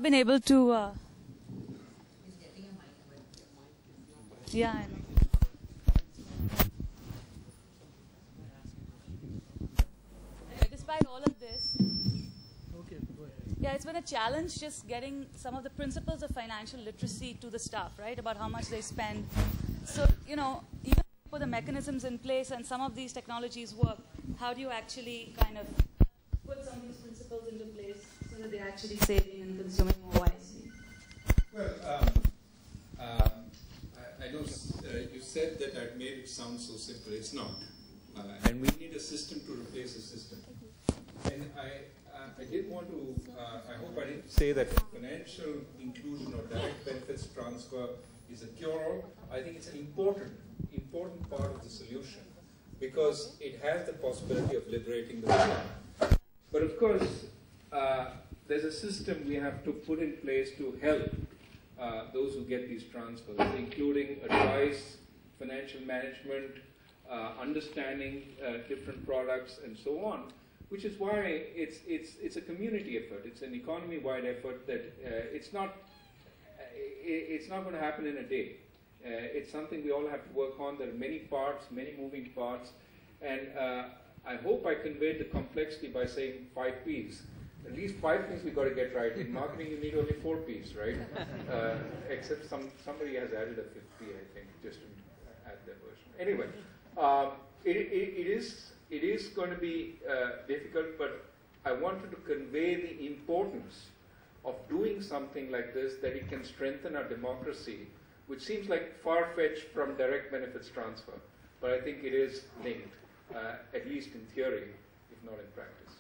been able to... Yeah, I know. Despite all of this, yeah, it's been a challenge just getting some of the principles of financial literacy to the staff, right, about how much they spend. So, you know, even for the mechanisms in place and some of these technologies work, how do you actually kind of put some of these principles into place so that they're actually saving and consuming more wisely? Well, I know you said that I'd made it sound so simple. It's not. And we need a system to replace a system. And I did want to, I hope I didn't say that financial inclusion or direct benefits transfer is a cure-all. I think it's an important part of the solution because it has the possibility of liberating the poor. But of course, there's a system we have to put in place to help those who get these transfers, including advice, financial management, understanding different products, and so on. Which is why it's a community effort. It's an economy-wide effort that it's not going to happen in a day. It's something we all have to work on. There are many parts, many moving parts, and I hope I conveyed the complexity by saying 5 Ps. At least 5 things we got to get right. In marketing, you need only 4 Ps, right? Except somebody has added a 5th P, I think, just to add their version. Anyway, it is going to be difficult, but I wanted to convey the importance of doing something like this, that it can strengthen our democracy, which seems like far-fetched from direct benefits transfer. But I think it is linked, at least in theory, if not in practice.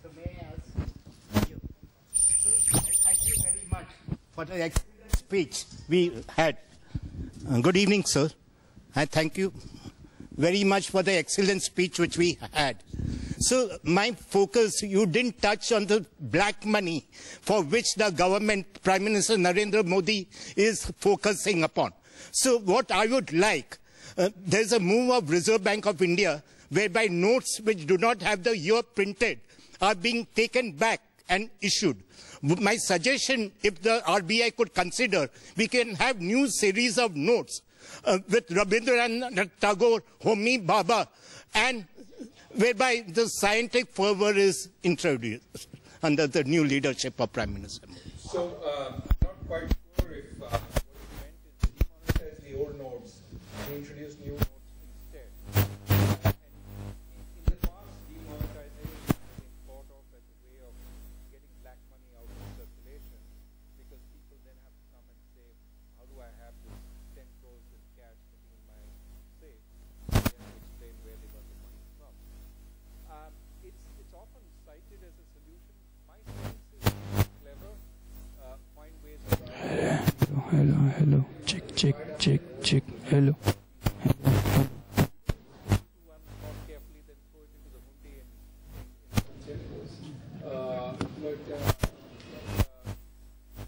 So may I ask you? So thank you very much for the excellent speech we had. Good evening, sir. I thank you very much for the excellent speech which we had. So my focus, you didn't touch on the black money for which the government, Prime Minister Narendra Modi is focusing upon. So what I would like, there's a move of Reserve Bank of India whereby notes which do not have the year printed are being taken back and issued. My suggestion, if the RBI could consider, we can have new series of notes with Rabindranath Tagore, Homi Bhabha, and whereby the scientific fervor is introduced under the new leadership of Prime Minister. So, I'm not quite sure if what you meant is demonetize the old notes and introduce new notes instead. And in the past, demonetization has been thought of as a way of getting black money out of circulation, because people then have to come and say, how do I have this 10 crores in cash sitting in my safe? They have to explain where they got the money from. It's often cited as a solution. My sense is clever, find ways of... Hello. Check. Hello. I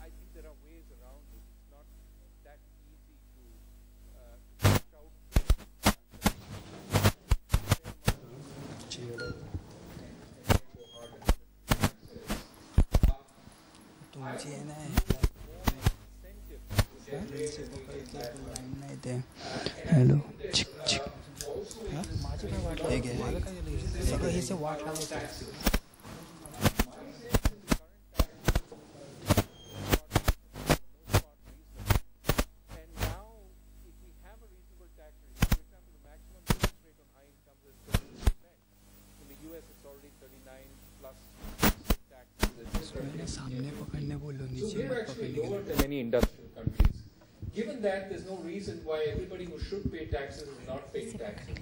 think there are ways around it. It's not that easy to Hello. lower than many industrial countries. Given that, there's no reason why everybody who should pay taxes is not paying taxes.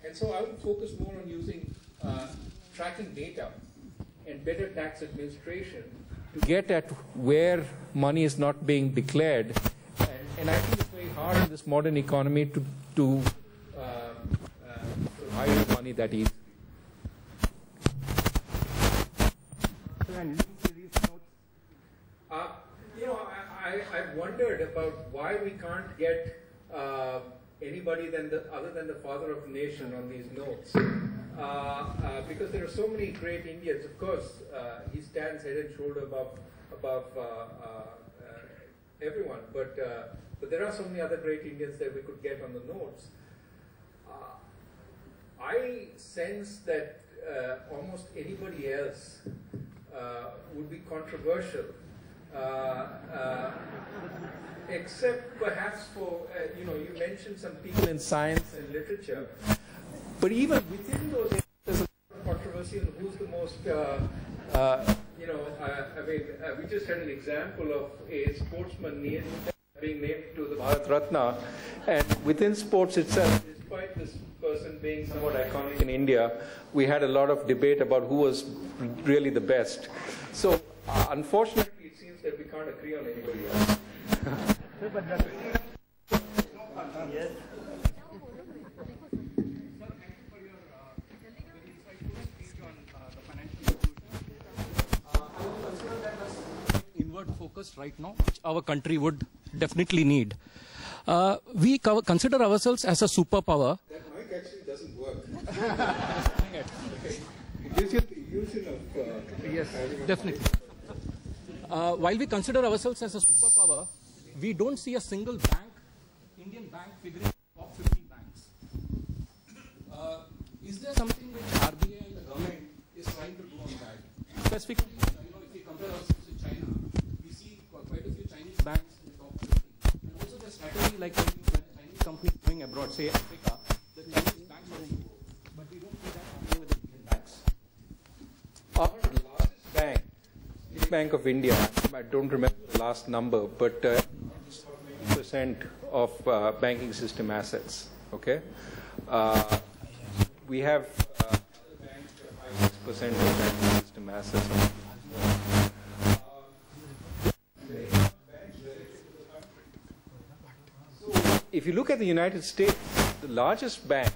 And so I would focus more on using tracking data and better tax administration to get at where money is not being declared. And I think it's very hard in this modern economy to hide money that easily. I've wondered about why we can't get anybody other than the father of the nation on these notes. because there are so many great Indians. Of course, he stands head and shoulder above everyone, but there are so many other great Indians that we could get on the notes. I sense that almost anybody else would be controversial, except perhaps for, you mentioned some people in science and literature, but even within those areas, there's a lot of controversy on who's the most, we just had an example of a sportsman being named to the Bharat Ratna, and within sports itself, despite this person being somewhat iconic in India, we had a lot of debate about who was really the best. So, unfortunately, it seems that we can't agree on anybody else. Inward focus right now, which our country would definitely need. We consider ourselves as a superpower. That mic actually doesn't work. It gives you the illusion of... yes, definitely. While we consider ourselves as a superpower, we don't see a single bank, Indian bank, figuring in the top 50 banks. Is there something which RBI and the government is trying to do on that? Specifically, if we compare ourselves with China, we see quite a few Chinese banks in the top 50. And also the strategy, like when Chinese companies going abroad, say Africa, the Chinese banks are in, but we don't see that happening with the Indian banks. Our largest bank, State Bank of India, I don't remember the last number, but 40% of banking system assets. Okay, we have 5% of banking system assets. If you look at the United States, the largest bank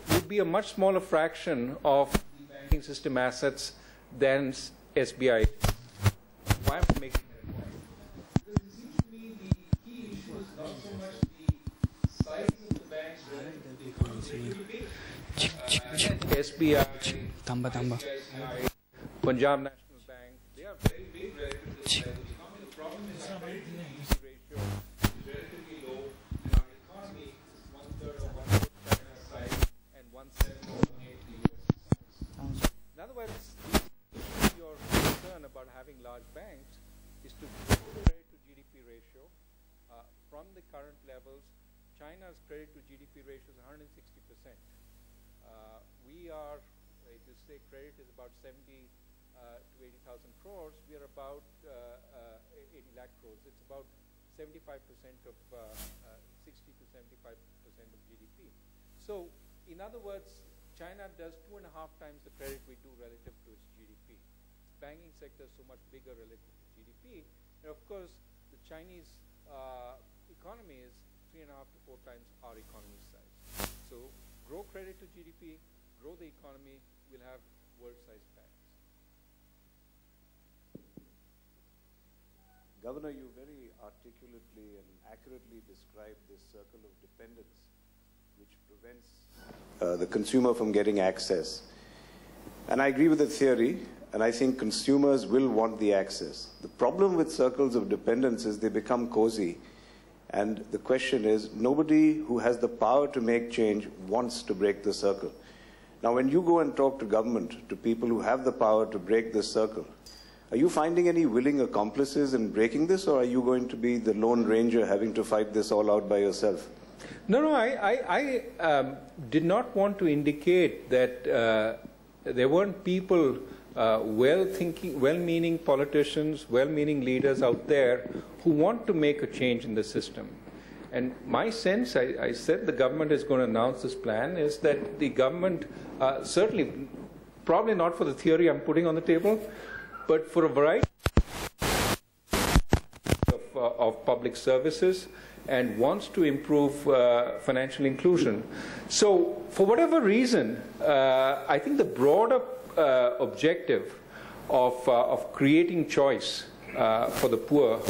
would be a much smaller fraction of the banking system assets than SBI. Why am I making that point? Because it seems to me the key issue is not so much the size of the banks relative to the economy. SBI, ICICI, Punjab National Bank, they are very big relative to the economy. The problem is our credit to GDP ratio is relatively low, and our economy is 1/3 of China's size and 1/7 of the US size. In other words, your concern about having large banks is to grow the credit to GDP ratio from the current levels. China's credit to GDP ratio is 160%. We are, if you say credit is about 70 to 80,000 crores, we are about 80 lakh crores. It's about 75% of 60 to 75% of GDP. So, in other words, China does 2.5 times the credit we do relative to its GDP. Banking sector is so much bigger relative to GDP, and of course, the Chinese economy is 3.5 to 4 times our economy size. So, grow credit to GDP, grow the economy, we'll have world-sized banks. Governor, you very articulately and accurately described this circle of dependence which prevents the consumer from getting access. And I agree with the theory, and I think consumers will want the access. The problem with circles of dependence is they become cozy. And the question is, nobody who has the power to make change wants to break the circle. Now, when you go and talk to government, to people who have the power to break this circle, are you finding any willing accomplices in breaking this, or are you going to be the Lone Ranger having to fight this all out by yourself? No, I did not want to indicate that there weren't people, well-meaning politicians, well-meaning leaders out there who want to make a change in the system. And my sense, I said the government is going to announce this plan, is that the government, certainly, probably not for the theory I'm putting on the table, but for a variety of public services, and wants to improve financial inclusion. So, for whatever reason, I think the broader objective of creating choice for the poor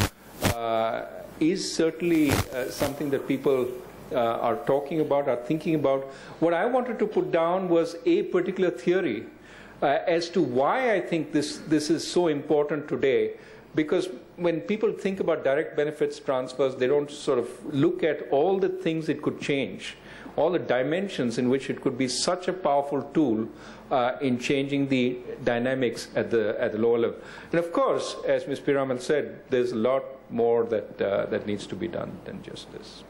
is certainly something that people are talking about, are thinking about. What I wanted to put down was a particular theory as to why I think this is so important today. Because when people think about direct benefits transfers, they don't sort of look at all the things it could change, all the dimensions in which it could be such a powerful tool in changing the dynamics at the lower level. And of course, as Ms. Piramal said, there's a lot more that needs to be done than just this.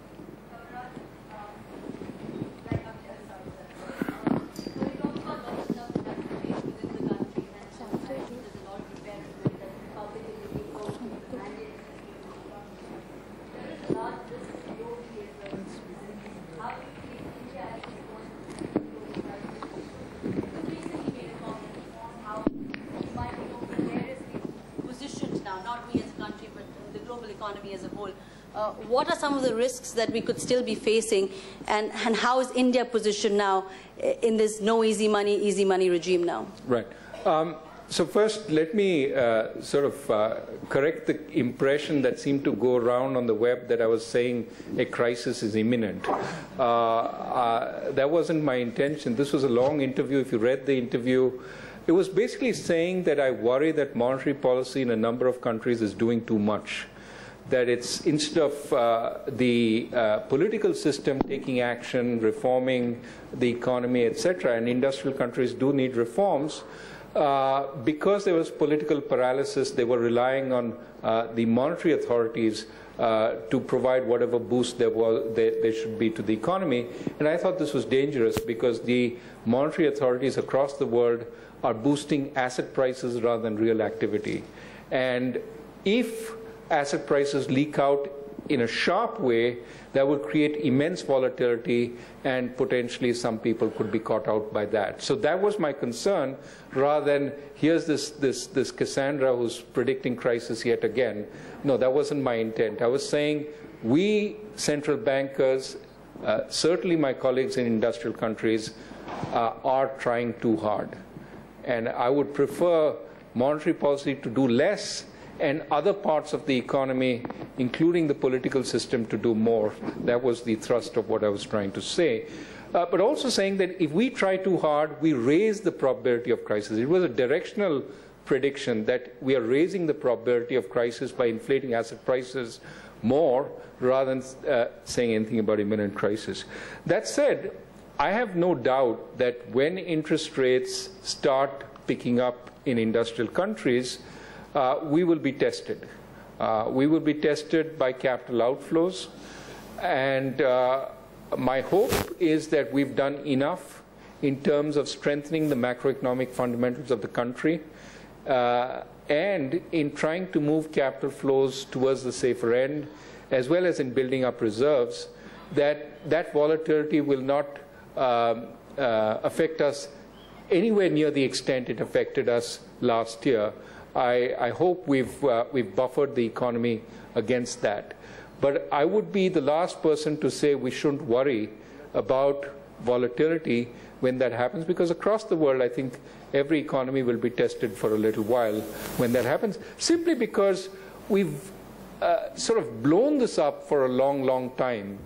As a whole. What are some of the risks that we could still be facing, and how is India positioned now in this no easy money regime now? Right. So first, let me sort of correct the impression that seemed to go around on the web that I was saying a crisis is imminent. That wasn't my intention. This was a long interview. If you read the interview, it was basically saying that I worry that monetary policy in a number of countries is doing too much. That it's, instead of the political system taking action, reforming the economy, etc., and industrial countries do need reforms, because there was political paralysis, they were relying on the monetary authorities to provide whatever boost there should be to the economy. And I thought this was dangerous because the monetary authorities across the world are boosting asset prices rather than real activity. And if asset prices leak out in a sharp way, that would create immense volatility, and potentially some people could be caught out by that. So that was my concern, rather than here's this Cassandra who's predicting crisis yet again. No, that wasn't my intent. I was saying we central bankers, certainly my colleagues in industrial countries, are trying too hard. And I would prefer monetary policy to do less, and other parts of the economy, including the political system, to do more. That was the thrust of what I was trying to say. But also saying that if we try too hard, we raise the probability of crisis. It was a directional prediction that we are raising the probability of crisis by inflating asset prices more, rather than saying anything about imminent crisis. That said, I have no doubt that when interest rates start picking up in industrial countries, we will be tested. We will be tested by capital outflows, and my hope is that we've done enough in terms of strengthening the macroeconomic fundamentals of the country and in trying to move capital flows towards the safer end, as well as in building up reserves, that volatility will not affect us anywhere near the extent it affected us last year. I hope we've buffered the economy against that. But I would be the last person to say we shouldn't worry about volatility when that happens, because across the world, I think every economy will be tested for a little while when that happens, simply because we've sort of blown this up for a long, long time.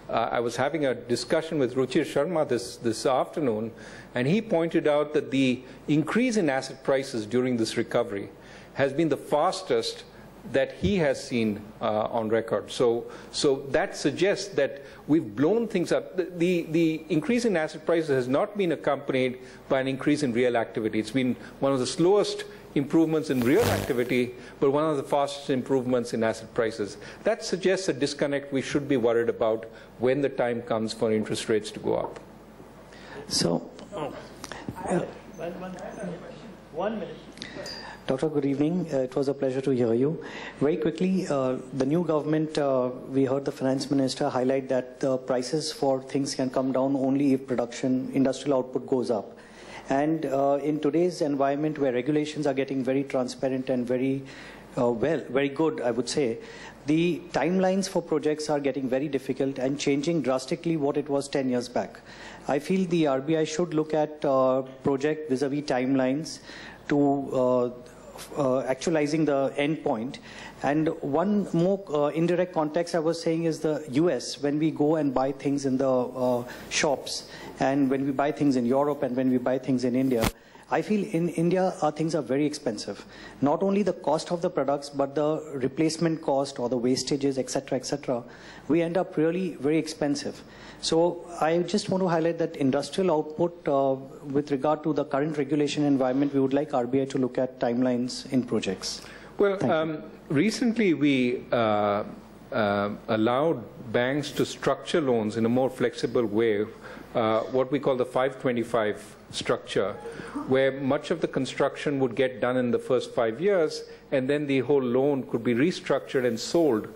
I was having a discussion with Ruchir Sharma this afternoon, and he pointed out that the increase in asset prices during this recovery has been the fastest that he has seen on record. So that suggests that we've blown things up. The increase in asset prices has not been accompanied by an increase in real activity. It's been one of the slowest improvements in real activity, but one of the fastest improvements in asset prices. That suggests a disconnect we should be worried about when the time comes for interest rates to go up. So, 1 minute. Doctor, good evening. It was a pleasure to hear you. Very quickly, the new government, we heard the finance minister highlight that the prices for things can come down only if industrial output goes up. And in today's environment where regulations are getting very transparent and very good, I would say, the timelines for projects are getting very difficult and changing drastically what it was 10 years back. I feel the RBI should look at project vis-a-vis timelines to actualizing the end point. And one more indirect context I was saying is the US, when we go and buy things in the shops, and when we buy things in Europe, and when we buy things in India, I feel in India our things are very expensive. Not only the cost of the products, but the replacement cost or the wastages, etc., we end up really very expensive. So I just want to highlight that industrial output with regard to the current regulation environment, we would like RBI to look at timelines in projects. Well, recently we allowed banks to structure loans in a more flexible way, what we call the 525 structure, where much of the construction would get done in the first 5 years, and then the whole loan could be restructured and sold,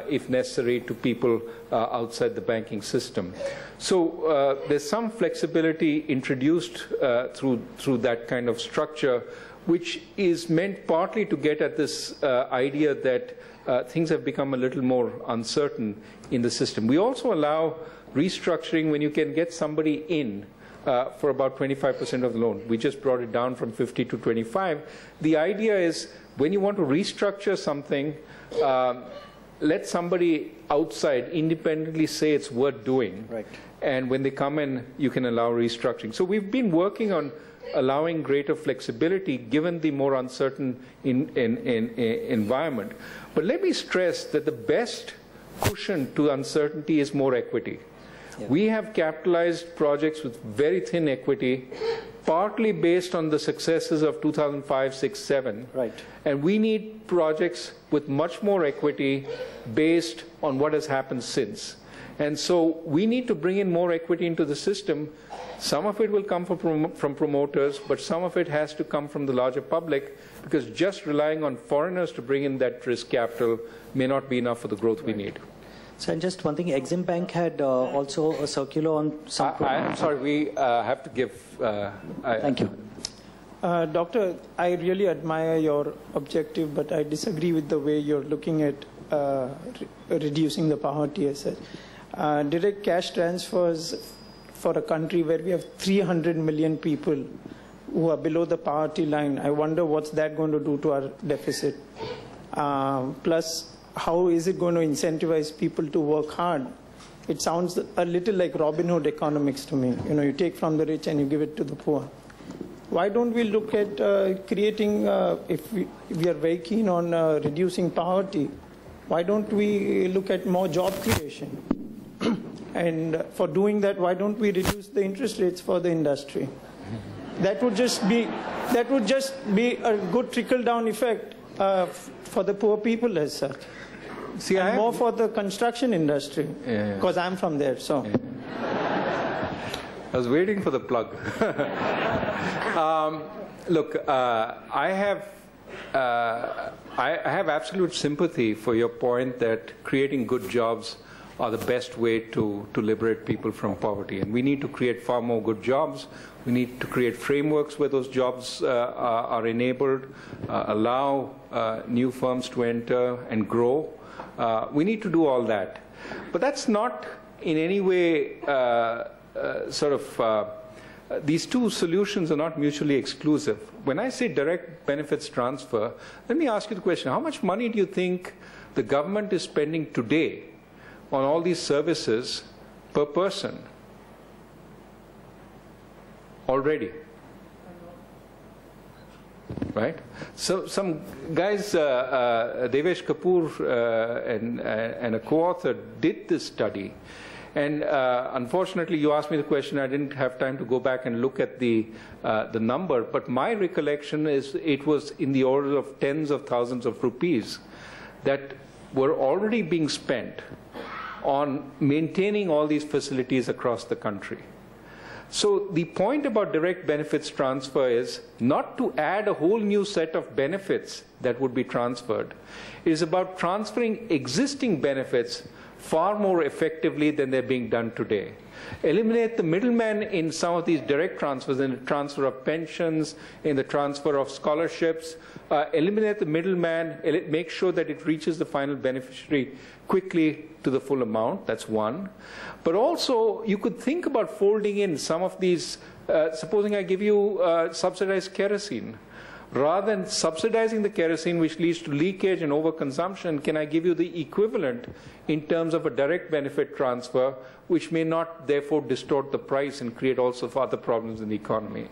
if necessary, to people outside the banking system. So there's some flexibility introduced through that kind of structure, which is meant partly to get at this idea that things have become a little more uncertain in the system. We also allow restructuring when you can get somebody in for about 25% of the loan. We just brought it down from 50 to 25. The idea is when you want to restructure something, let somebody outside independently say it's worth doing. Right. And when they come in, you can allow restructuring. So we've been working on allowing greater flexibility given the more uncertain environment. But let me stress that the best cushion to uncertainty is more equity. Yeah. We have capitalized projects with very thin equity, partly based on the successes of 2005, 6, 7. Right. And we need projects with much more equity based on what has happened since. And so we need to bring in more equity into the system. Some of it will come from promoters, but some of it has to come from the larger public, because just relying on foreigners to bring in that risk capital may not be enough for the growth we need. So, and just one thing, Exim Bank had also a circular on some... I'm sorry, we have to give... Thank you. Doctor, I really admire your objective, but I disagree with the way you're looking at reducing the poverty as such. Direct cash transfers for a country where we have 300 million people who are below the poverty line, I wonder what's that going to do to our deficit. Plus, how is it going to incentivize people to work hard? It sounds a little like Robin Hood economics to me. You know, you take from the rich and you give it to the poor. Why don't we look at creating, if we are very keen on reducing poverty, why don't we look at more job creation? And for doing that, why don't we reduce the interest rates for the industry? That would just be a good trickle-down effect for the poor people as such. See, and more for the construction industry, because I'm from there. So, I was waiting for the plug. Look, I have absolute sympathy for your point that creating good jobs are the best way to liberate people from poverty. And we need to create far more good jobs. We need to create frameworks where those jobs are enabled, allow new firms to enter and grow. We need to do all that. But that's not in any way these two solutions are not mutually exclusive. When I say direct benefits transfer, let me ask you the question, how much money do you think the government is spending today on all these services per person already? Right? So some guys, Devesh Kapoor and a co-author did this study. And unfortunately, you asked me the question, I didn't have time to go back and look at the number, but my recollection is it was in the order of tens of thousands of rupees that were already being spent on maintaining all these facilities across the country. So the point about direct benefits transfer is not to add a whole new set of benefits that would be transferred. It is about transferring existing benefits far more effectively than they're being done today. Eliminate the middleman in some of these direct transfers, in the transfer of pensions, in the transfer of scholarships. Eliminate the middleman, make sure that it reaches the final beneficiary quickly to the full amount. That's one. But also, you could think about folding in some of these, supposing I give you subsidized kerosene. rather than subsidizing the kerosene, which leads to leakage and overconsumption, can I give you the equivalent in terms of a direct benefit transfer, which may not therefore distort the price and create also other problems in the economy.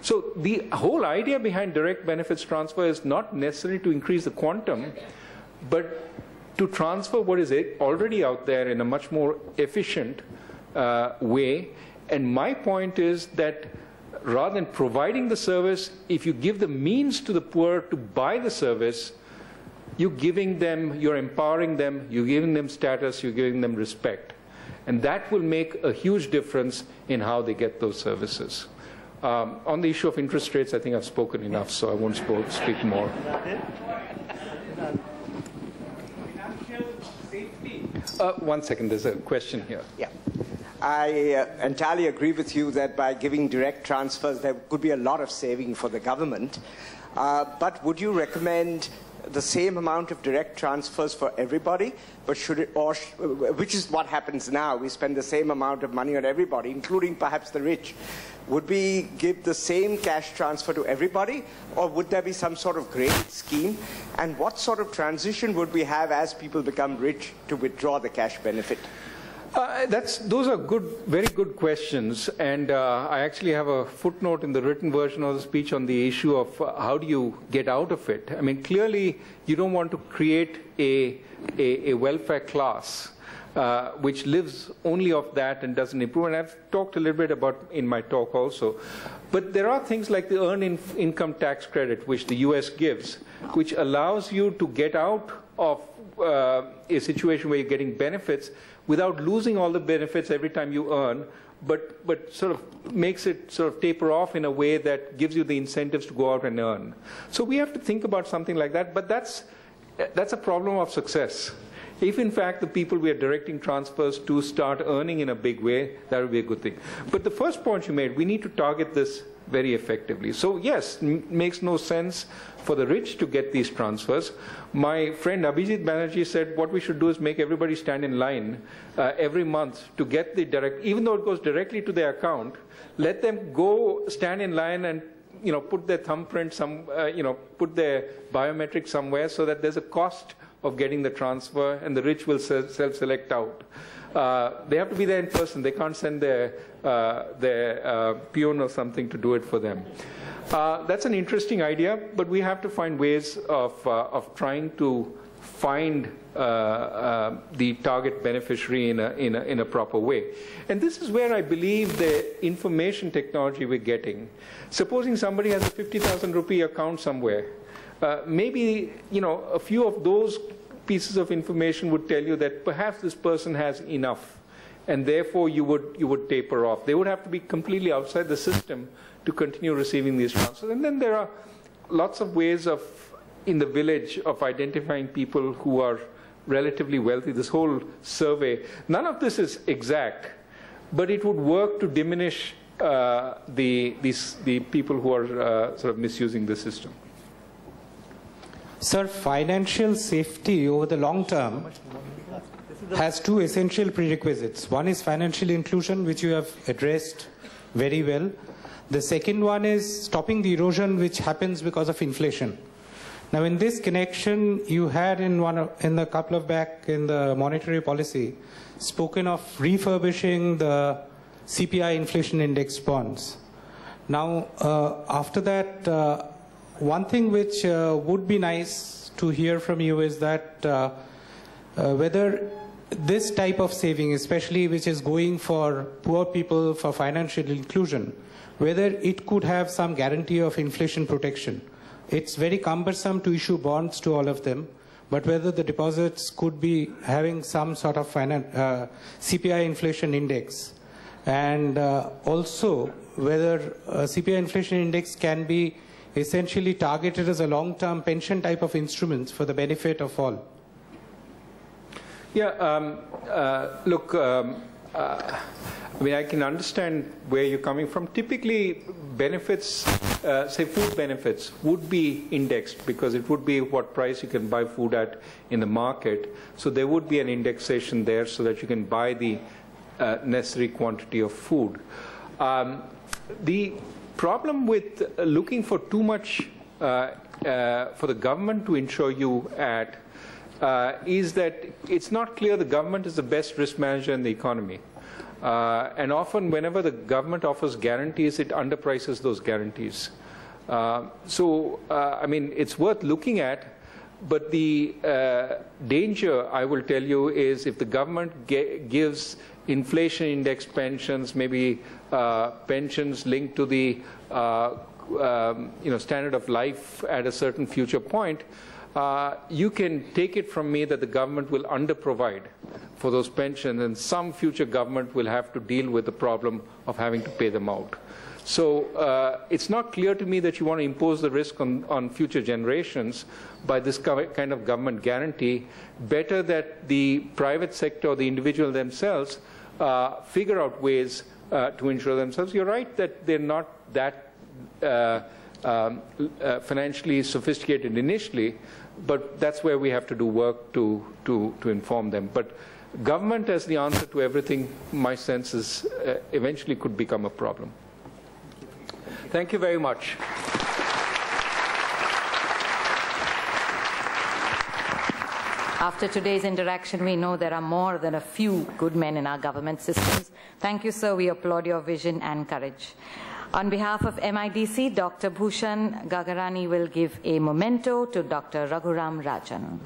So the whole idea behind direct benefits transfer is not necessarily to increase the quantum, but to transfer what is already out there in a much more efficient way. And my point is that rather than providing the service, if you give the means to the poor to buy the service, you're giving them, you're empowering them, you're giving them status, you're giving them respect. And that will make a huge difference in how they get those services. On the issue of interest rates, I think I've spoken enough, so I won't speak more. One second, there's a question here. Yeah. I entirely agree with you that by giving direct transfers, there could be a lot of saving for the government. But would you recommend the same amount of direct transfers for everybody? But should it, or which is what happens now? We spend the same amount of money on everybody, including perhaps the rich. Would we give the same cash transfer to everybody, or would there be some sort of graded scheme? And what sort of transition would we have as people become rich to withdraw the cash benefit? Those are very good questions, and I actually have a footnote in the written version of the speech on the issue of how do you get out of it. I mean, clearly, you don't want to create a welfare class which lives only off that and doesn't improve. And I've talked a little bit about in my talk also. But there are things like the earned income tax credit, which the US gives, which allows you to get out of a situation where you're getting benefits without losing all the benefits every time you earn, but sort of makes it sort of taper off in a way that gives you the incentives to go out and earn. So we have to think about something like that, but that's a problem of success. If in fact the people we are directing transfers to start earning in a big way, that would be a good thing. But the first point you made, we need to target this very effectively. So yes, it makes no sense for the rich to get these transfers. My friend Abhijit Banerjee said what we should do is make everybody stand in line every month to get the direct, even though it goes directly to their account, let them go stand in line and put their thumbprint put their biometric somewhere so that there's a cost of getting the transfer and the rich will self-select out. They have to be there in person. They can't send their peon or something to do it for them. That's an interesting idea, but we have to find ways of trying to find the target beneficiary in a proper way. And this is where I believe the information technology we're getting. Supposing somebody has a 50,000 rupee account somewhere, maybe a few of those pieces of information would tell you that perhaps this person has enough, and therefore you would taper off. They would have to be completely outside the system to continue receiving these transfers. And then there are lots of ways in the village of identifying people who are relatively wealthy. This whole survey, none of this is exact, but it would work to diminish the people who are sort of misusing the system. Sir, financial safety over the long term has two essential prerequisites. One is financial inclusion, which you have addressed very well. The second one is stopping the erosion which happens because of inflation. Now, in this connection, you had in a couple of back in the monetary policy spoken of refurbishing the CPI inflation index bonds. Now, after that, one thing which would be nice to hear from you is that whether this type of saving, especially which is going for poor people for financial inclusion, whether it could have some guarantee of inflation protection. It's very cumbersome to issue bonds to all of them, but whether the deposits could be having some sort of CPI inflation index, and also whether CPI inflation index can be essentially targeted as a long-term pension type of instruments for the benefit of all. Yeah, look, I mean, I can understand where you're coming from. Typically, benefits, say food benefits, would be indexed because it would be what price you can buy food at in the market. So there would be an indexation there so that you can buy the necessary quantity of food. The problem with looking for too much for the government to insure you at is that it's not clear the government is the best risk manager in the economy. And often whenever the government offers guarantees, it underprices those guarantees. I mean, it's worth looking at, but the danger, I will tell you, is if the government gives inflation index pensions, maybe pensions linked to the standard of life at a certain future point, you can take it from me that the government will underprovide for those pensions, and some future government will have to deal with the problem of having to pay them out. So it's not clear to me that you want to impose the risk on future generations by this kind of government guarantee. Better that the private sector or the individual themselves figure out ways to insure themselves. You're right that they're not that financially sophisticated initially, but that's where we have to do work to inform them. But government as the answer to everything, my sense is eventually could become a problem. Thank you very much. After today's interaction, we know there are more than a few good men in our government systems. Thank you, sir. We applaud your vision and courage. On behalf of MIDC, Dr. Bhushan Gagarani will give a memento to Dr. Raghuram Rajan.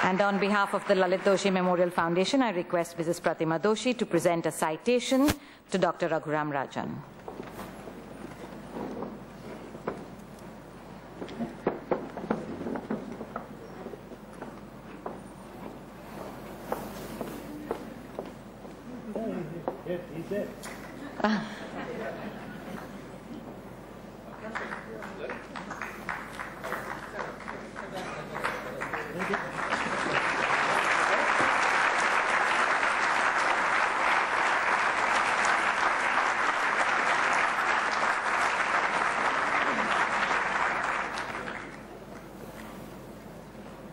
And on behalf of the Lalit Doshi Memorial Foundation, I request Mrs. Pratima Doshi to present a citation to Dr. Raghuram Rajan.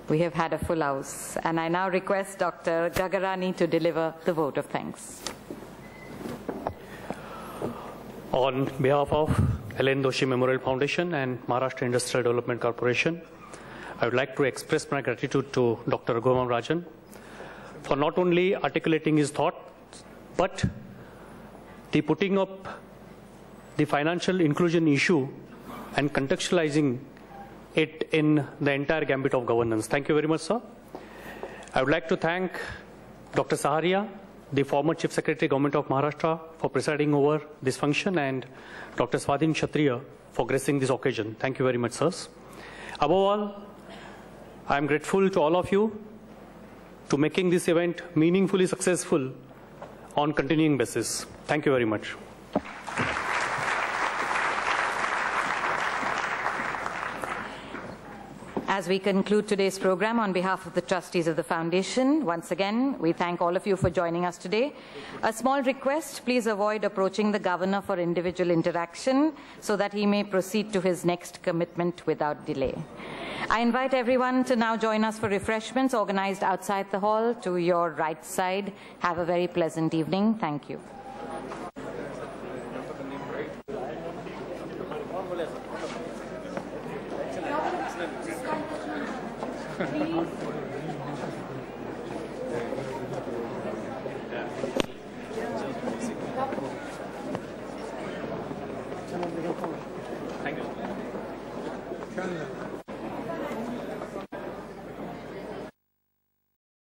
We have had a full house, and I now request Dr. Gagarani to deliver the vote of thanks. On behalf of Lalit Doshi Memorial Foundation and Maharashtra Industrial Development Corporation, I would like to express my gratitude to Dr. Raghuram Rajan for not only articulating his thought, but the putting up the financial inclusion issue and contextualizing it in the entire gambit of governance. Thank you very much, sir. I would like to thank Dr. Saharia, the former Chief Secretary, Government of Maharashtra, for presiding over this function, and Dr. Swadhin Kshatriya for gracing this occasion. Thank you very much, sirs. Above all, I am grateful to all of you to making this event meaningfully successful on continuing basis. Thank you very much. As we conclude today's program, on behalf of the trustees of the foundation, once again, we thank all of you for joining us today. A small request, please avoid approaching the governor for individual interaction so that he may proceed to his next commitment without delay. I invite everyone to now join us for refreshments organized outside the hall to your right side. Have a very pleasant evening. Thank you.